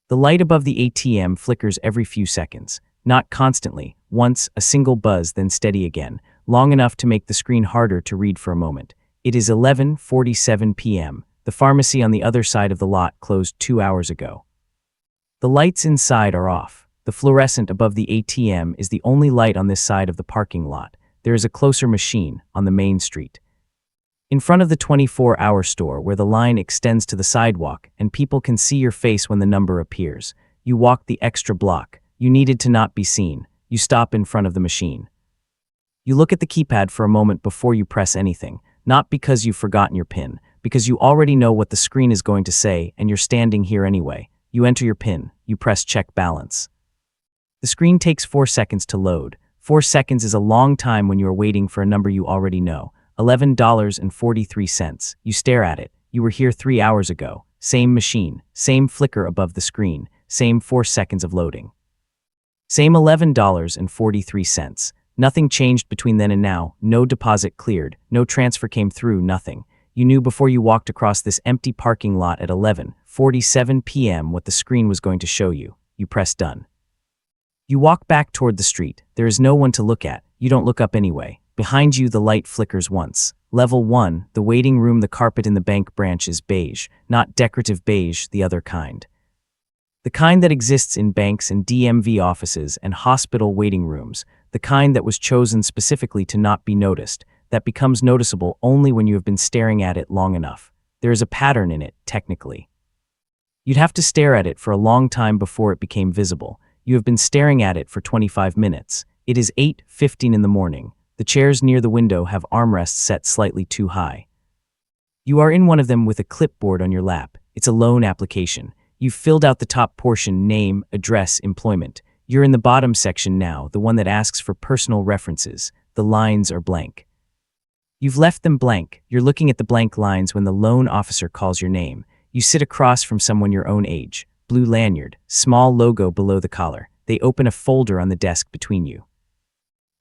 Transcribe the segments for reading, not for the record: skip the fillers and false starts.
The light above the ATM flickers every few seconds, not constantly, once a single buzz then steady again, long enough to make the screen harder to read for a moment. It is 11:47 p.m. The pharmacy on the other side of the lot closed 2 hours ago. The lights inside are off. The fluorescent above the ATM is the only light on this side of the parking lot. There is a closer machine on the main street. In front of the 24-hour store where the line extends to the sidewalk and people can see your face when the number appears. You walk the extra block. You needed to not be seen. You stop in front of the machine. You look at the keypad for a moment before you press anything, not because you've forgotten your PIN, because you already know what the screen is going to say and you're standing here anyway. You enter your PIN. You press check balance. The screen takes 4 seconds to load. 4 seconds is a long time when you are waiting for a number you already know. $11.43. You stare at it. You were here 3 hours ago. Same machine, same flicker above the screen, same 4 seconds of loading. Same $11.43. Nothing changed between then and now. No deposit cleared, no transfer came through, nothing. You knew before you walked across this empty parking lot at 11:47 p.m. what the screen was going to show you. You press done. You walk back toward the street. There is no one to look at. You don't look up anyway. Behind you, the light flickers once. Level 1, the waiting room. The carpet in the bank branch is beige, not decorative beige, the other kind. The kind that exists in banks and DMV offices and hospital waiting rooms, the kind that was chosen specifically to not be noticed, that becomes noticeable only when you have been staring at it long enough. There is a pattern in it, technically. You'd have to stare at it for a long time before it became visible. You have been staring at it for 25 minutes. It is 8:15 in the morning. The chairs near the window have armrests set slightly too high. You are in one of them with a clipboard on your lap. It's a loan application. You've filled out the top portion, name, address, employment. You're in the bottom section now, the one that asks for personal references. The lines are blank. You've left them blank. You're looking at the blank lines when the loan officer calls your name. You sit across from someone your own age. Blue lanyard, small logo below the collar. They open a folder on the desk between you.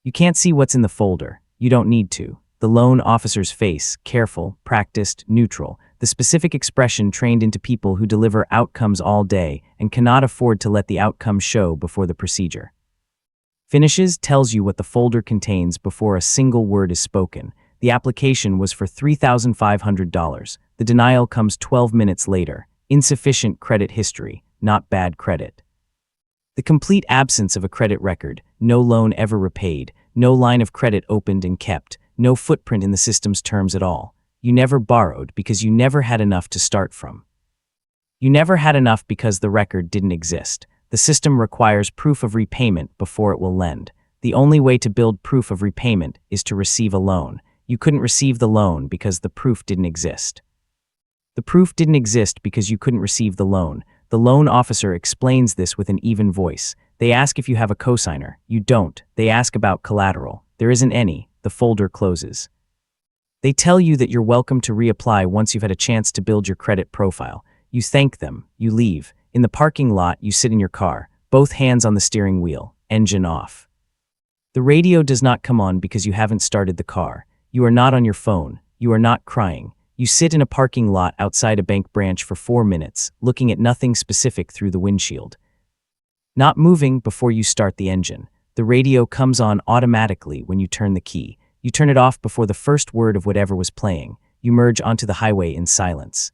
You can't see what's in the folder. You don't need to. The loan officer's face, careful, practiced, neutral, the specific expression trained into people who deliver outcomes all day and cannot afford to let the outcome show before the procedure. Finishes tells you what the folder contains before a single word is spoken. The application was for $3,500. The denial comes 12 minutes later. Insufficient credit history, not bad credit. The complete absence of a credit record, no loan ever repaid, no line of credit opened and kept, no footprint in the system's terms at all. You never borrowed because you never had enough to start from. You never had enough because the record didn't exist. The system requires proof of repayment before it will lend. The only way to build proof of repayment is to receive a loan. You couldn't receive the loan because the proof didn't exist. The proof didn't exist because you couldn't receive the loan. The loan officer explains this with an even voice. They ask if you have a cosigner. You don't. They ask about collateral. There isn't any. The folder closes. They tell you that you're welcome to reapply once you've had a chance to build your credit profile. You thank them. You leave. In the parking lot, you sit in your car, both hands on the steering wheel, engine off. The radio does not come on because you haven't started the car. You are not on your phone. You are not crying. You sit in a parking lot outside a bank branch for 4 minutes, looking at nothing specific through the windshield. Not moving before you start the engine. The radio comes on automatically when you turn the key. You turn it off before the first word of whatever was playing. You merge onto the highway in silence.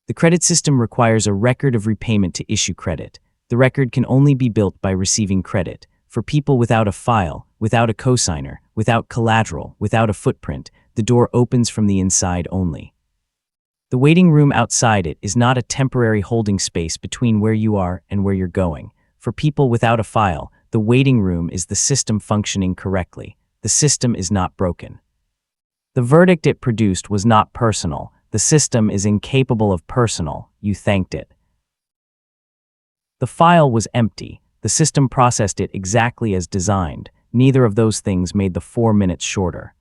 The credit system requires a record of repayment to issue credit. The record can only be built by receiving credit. For people without a file, without a cosigner, without collateral, without a footprint, the door opens from the inside only. The waiting room outside it is not a temporary holding space between where you are and where you're going. For people without a file, the waiting room is the system functioning correctly. The system is not broken. The verdict it produced was not personal. The system is incapable of personal. You thanked it. The file was empty. The system processed it exactly as designed. Neither of those things made the 4 minutes shorter.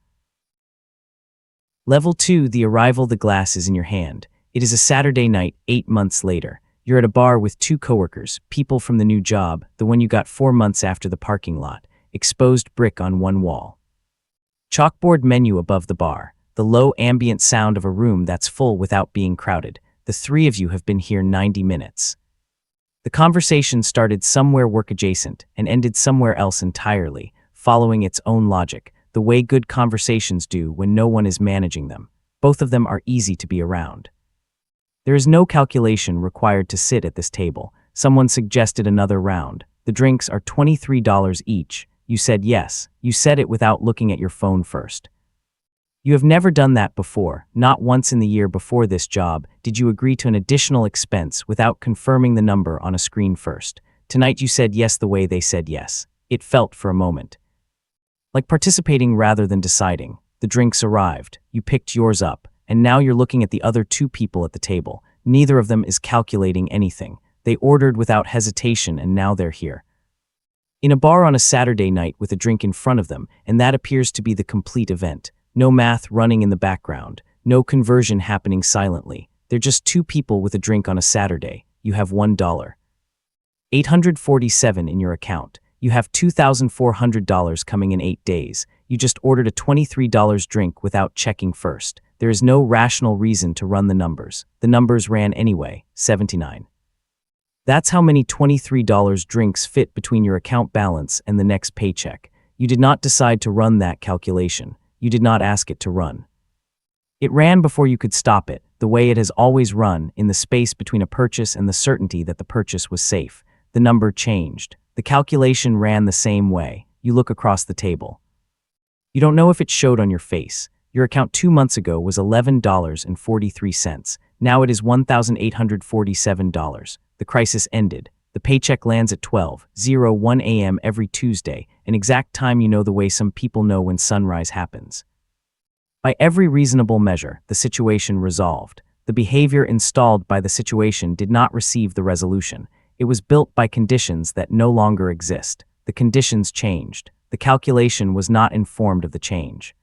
Level 2, the arrival. The glass is in your hand. It is a Saturday night, 8 months later. You're at a bar with 2 coworkers, people from the new job, the one you got 4 months after the parking lot. Exposed brick on one wall. Chalkboard menu above the bar. The low ambient sound of a room that's full without being crowded. The 3 of you have been here 90 minutes. The conversation started somewhere work adjacent and ended somewhere else entirely, following its own logic, the way good conversations do when no one is managing them. Both of them are easy to be around. There is no calculation required to sit at this table. Someone suggested another round. The drinks are $23 each. You said yes. You said it without looking at your phone first. You have never done that before. Not once in the year before this job did you agree to an additional expense without confirming the number on a screen first. Tonight you said yes the way they said yes. It felt for a moment like participating rather than deciding. The drinks arrived. You picked yours up. And now you're looking at the other two people at the table. Neither of them is calculating anything. They ordered without hesitation and now they're here. In a bar on a Saturday night with a drink in front of them, and that appears to be the complete event. No math running in the background. No conversion happening silently. They're just two people with a drink on a Saturday. You have $1. $847 in your account. You have $2,400 coming in 8 days. You just ordered a $23 drink without checking first. There is no rational reason to run the numbers. The numbers ran anyway, 79. That's how many $23 drinks fit between your account balance and the next paycheck. You did not decide to run that calculation. You did not ask it to run. It ran before you could stop it, the way it has always run, in the space between a purchase and the certainty that the purchase was safe. The number changed. The calculation ran the same way. You look across the table. You don't know if it showed on your face. Your account 2 months ago was $11.43. Now it is $1,847. The crisis ended. The paycheck lands at 12:01 a.m. every Tuesday, an exact time you know the way some people know when sunrise happens. By every reasonable measure, the situation resolved. The behavior installed by the situation did not receive the resolution. It was built by conditions that no longer exist. The conditions changed. The calculation was not informed of the change.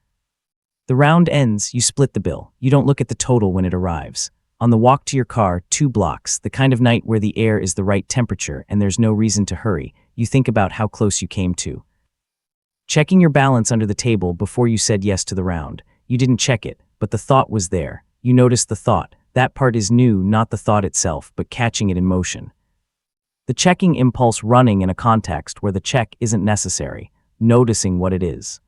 The round ends, you split the bill. You don't look at the total when it arrives. On the walk to your car, 2 blocks, the kind of night where the air is the right temperature and there's no reason to hurry, you think about how close you came to checking your balance under the table before you said yes to the round. You didn't check it, but the thought was there. You noticed the thought. That part is new, not the thought itself, but catching it in motion. The checking impulse running in a context where the check isn't necessary, noticing what it is.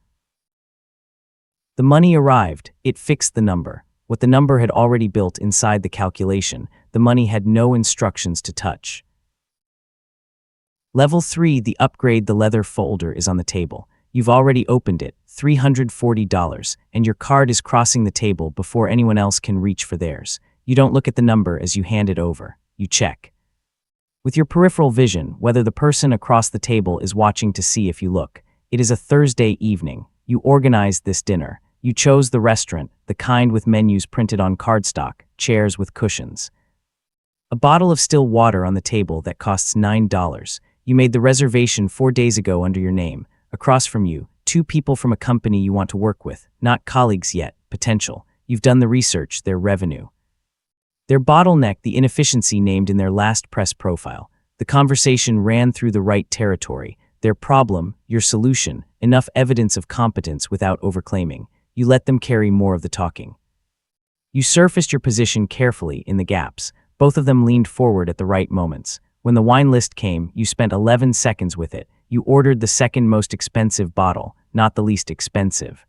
The money arrived, it fixed the number. What the number had already built inside the calculation, the money had no instructions to touch. Level 3, the upgrade, the leather folder is on the table. You've already opened it, $340, and your card is crossing the table before anyone else can reach for theirs. You don't look at the number as you hand it over. You check with your peripheral vision whether the person across the table is watching to see if you look. It is a Thursday evening. You organized this dinner. You chose the restaurant, the kind with menus printed on cardstock, chairs with cushions. A bottle of still water on the table that costs $9. You made the reservation 4 days ago under your name. Across from you, 2 people from a company you want to work with, not colleagues yet, potential. You've done the research, their revenue. Their bottleneck, the inefficiency named in their last press profile. The conversation ran through the right territory. Their problem, your solution, enough evidence of competence without overclaiming. You let them carry more of the talking. You surfaced your position carefully in the gaps. Both of them leaned forward at the right moments. When the wine list came, you spent 11 seconds with it. You ordered the second most expensive bottle, not the least expensive.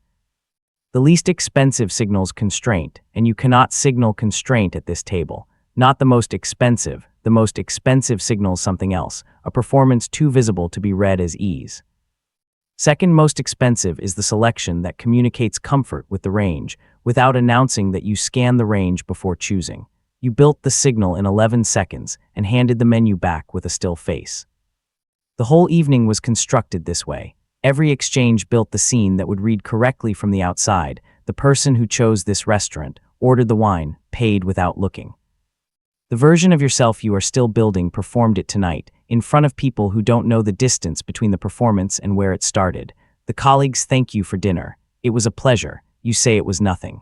The least expensive signals constraint, and you cannot signal constraint at this table. Not the most expensive signals something else, a performance too visible to be read as ease. Second most expensive is the selection that communicates comfort with the range, without announcing that you scan the range before choosing. You built the signal in 11 seconds and handed the menu back with a still face. The whole evening was constructed this way. Every exchange built the scene that would read correctly from the outside. The person who chose this restaurant, ordered the wine, paid without looking. The version of yourself you are still building performed it tonight, in front of people who don't know the distance between the performance and where it started. The colleagues thank you for dinner. It was a pleasure. You say it was nothing.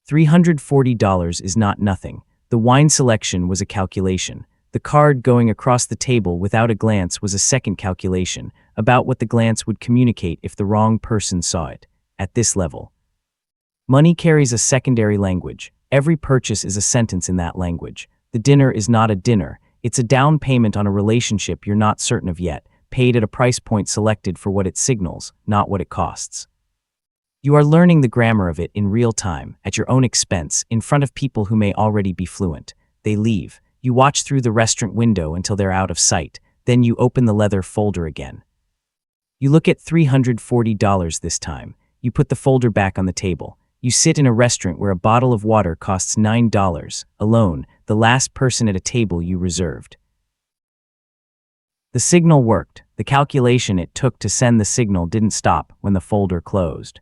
$340 is not nothing. The wine selection was a calculation. The card going across the table without a glance was a second calculation, about what the glance would communicate if the wrong person saw it. At this level, money carries a secondary language. Every purchase is a sentence in that language. The dinner is not a dinner, It's a down payment on a relationship you're not certain of yet, paid at a price point selected for what it signals, not what it costs. You are learning the grammar of it in real time, at your own expense, in front of people who may already be fluent. They leave. You watch through the restaurant window until they're out of sight. Then you open the leather folder again. You look at $340 this time. You put the folder back on the table. You sit in a restaurant where a bottle of water costs $9, alone, the last person at a table you reserved. The signal worked. The calculation it took to send the signal didn't stop when the folder closed.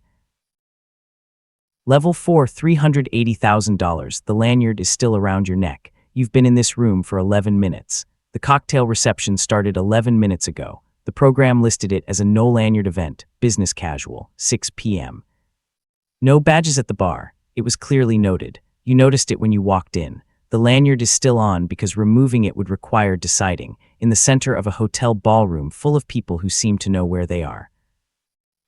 Level 4, $380,000. The lanyard is still around your neck. You've been in this room for 11 minutes. The cocktail reception started 11 minutes ago. The program listed it as a no-lanyard event, business casual, 6 p.m. No badges at the bar. It was clearly noted. You noticed it when you walked in. The lanyard is still on because removing it would require deciding, in the center of a hotel ballroom full of people who seem to know where they are.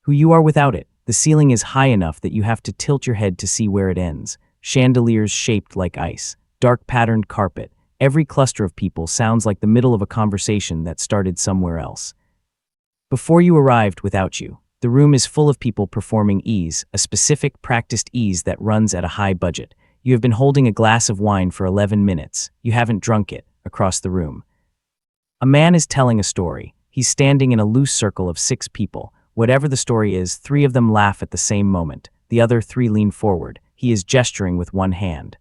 Who you are without it. The ceiling is high enough that you have to tilt your head to see where it ends. Chandeliers shaped like ice. Dark patterned carpet. Every cluster of people sounds like the middle of a conversation that started somewhere else. Before you arrived without you, the room is full of people performing ease, a specific practiced ease that runs at a high budget. You have been holding a glass of wine for 11 minutes. You haven't drunk it, across the room. A man is telling a story. He's standing in a loose circle of 6 people. Whatever the story is, 3 of them laugh at the same moment. The other 3 lean forward. He is gesturing with one hand.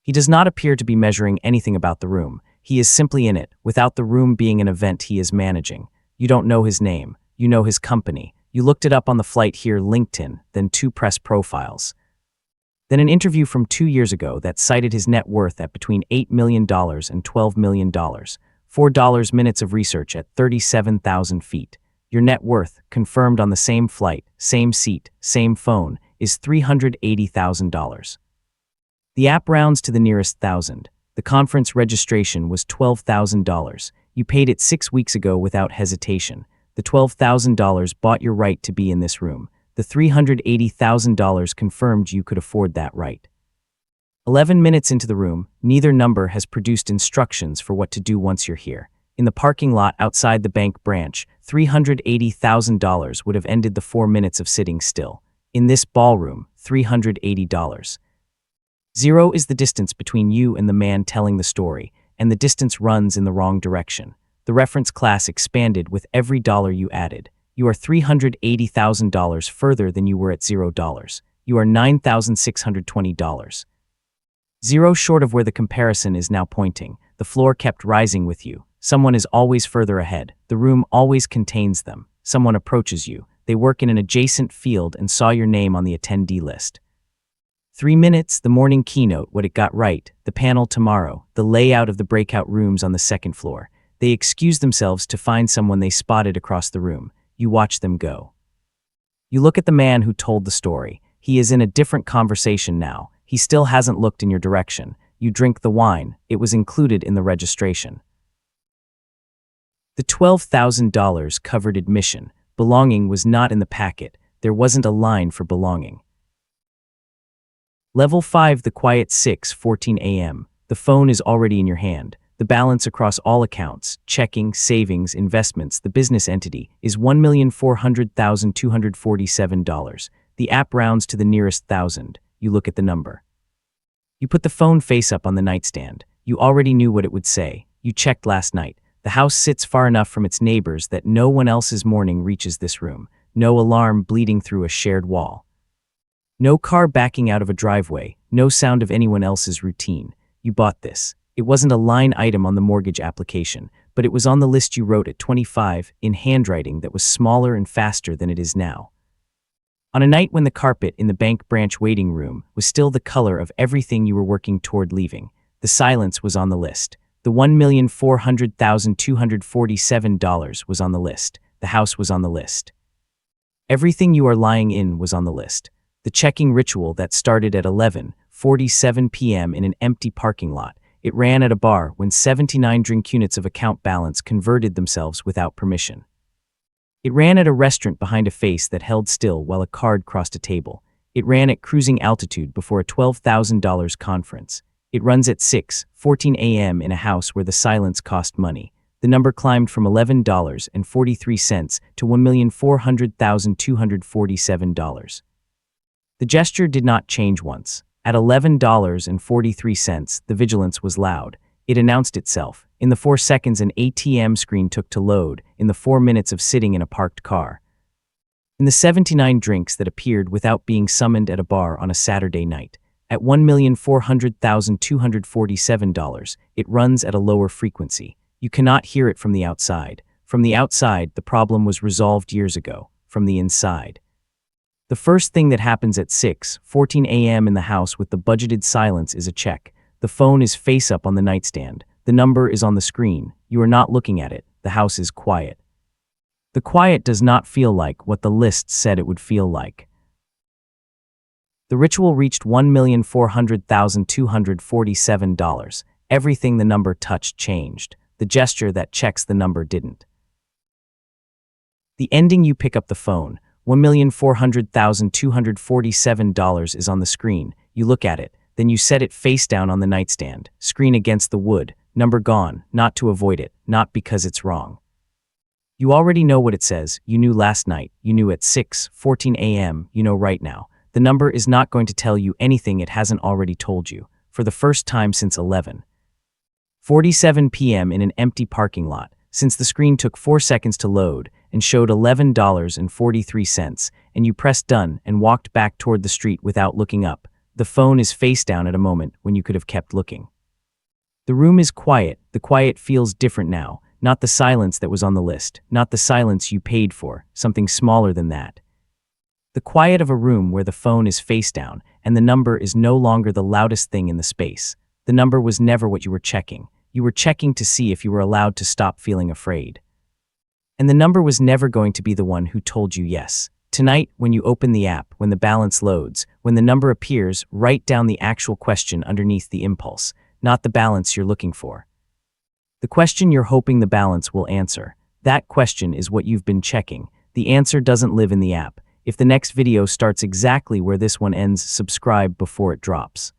He does not appear to be measuring anything about the room. He is simply in it, without the room being an event he is managing. You don't know his name. You know his company. You looked it up on the flight here, LinkedIn, then 2 press profiles. Then an interview from 2 years ago that cited his net worth at between $8 million and $12 million. $4 minutes of research at 37,000 feet. Your net worth, confirmed on the same flight, same seat, same phone, is $380,000. The app rounds to the nearest thousand. The conference registration was $12,000. You paid it 6 weeks ago without hesitation. The $12,000 bought your right to be in this room. The $380,000 confirmed you could afford that right. 11 minutes into the room, neither number has produced instructions for what to do once you're here. In the parking lot outside the bank branch, $380,000 would have ended the 4 minutes of sitting still. In this ballroom, $380. 0 is the distance between you and the man telling the story, and the distance runs in the wrong direction. The reference class expanded with every dollar you added. You are $380,000 further than you were at $0. You are $9,620. 0 short of where the comparison is now pointing. The floor kept rising with you. Someone is always further ahead. The room always contains them. Someone approaches you. They work in an adjacent field and saw your name on the attendee list. 3 minutes, the morning keynote, what it got right, the panel tomorrow, the layout of the breakout rooms on the 2nd floor. They excuse themselves to find someone they spotted across the room. You watch them go. You look at the man who told the story. He is in a different conversation now. He still hasn't looked in your direction. You drink the wine. It was included in the registration. The $12,000 covered admission. Belonging was not in the packet. There wasn't a line for belonging. Level 5, the quiet 6:14 a.m. The phone is already in your hand. The balance across all accounts, checking, savings, investments, the business entity, is $1,400,247. The app rounds to the nearest thousand. You look at the number. You put the phone face up on the nightstand. You already knew what it would say. You checked last night. The house sits far enough from its neighbors that no one else's morning reaches this room. No alarm bleeding through a shared wall. No car backing out of a driveway. No sound of anyone else's routine. You bought this. It wasn't a line item on the mortgage application, but it was on the list you wrote at 25 in handwriting that was smaller and faster than it is now. On a night when the carpet in the bank branch waiting room was still the color of everything you were working toward leaving, the silence was on the list. The $1,400,247 was on the list. The house was on the list. Everything you are lying in was on the list. The checking ritual that started at 11:47 p.m. in an empty parking lot. It ran at a bar when 79 drink units of account balance converted themselves without permission. It ran at a restaurant behind a face that held still while a card crossed a table. It ran at cruising altitude before a $12,000 conference. It runs at 6:14 a.m. in a house where the silence cost money. The number climbed from $11.43 to $1,400,247. The gesture did not change once. At $11.43, the vigilance was loud. It announced itself. In the 4 seconds an ATM screen took to load, in the 4 minutes of sitting in a parked car. In the 79 drinks that appeared without being summoned at a bar on a Saturday night. At $1,400,247, it runs at a lower frequency. You cannot hear it from the outside. From the outside, the problem was resolved years ago. From the inside. The first thing that happens at 6:14 a.m. in the house with the budgeted silence is a check. The phone is face up on the nightstand. The number is on the screen. You are not looking at it. The house is quiet. The quiet does not feel like what the list said it would feel like. The ritual reached $1,400,247. Everything the number touched changed. The gesture that checks the number didn't. The ending: you pick up the phone. $1,400,247 is on the screen. You look at it. Then you set it face down on the nightstand. Screen against the wood. Number gone. Not to avoid it. Not because it's wrong. You already know what it says. You knew last night. You knew at 6:14 a.m. You know right now. The number is not going to tell you anything it hasn't already told you. For the first time since 11:47 p.m. in an empty parking lot. Since the screen took 4 seconds to load and showed $11.43, and you pressed done and walked back toward the street without looking up. The phone is face down at a moment when you could have kept looking. The room is quiet. The quiet feels different now. Not the silence that was on the list. Not the silence you paid for. Something smaller than that. The quiet of a room where the phone is face down and the number is no longer the loudest thing in the space. The number was never what you were checking. You were checking to see if you were allowed to stop feeling afraid. And the number was never going to be the one who told you yes. Tonight, when you open the app, when the balance loads, when the number appears, write down the actual question underneath the impulse, not the balance you're looking for. The question you're hoping the balance will answer. That question is what you've been checking. The answer doesn't live in the app. If the next video starts exactly where this one ends, subscribe before it drops.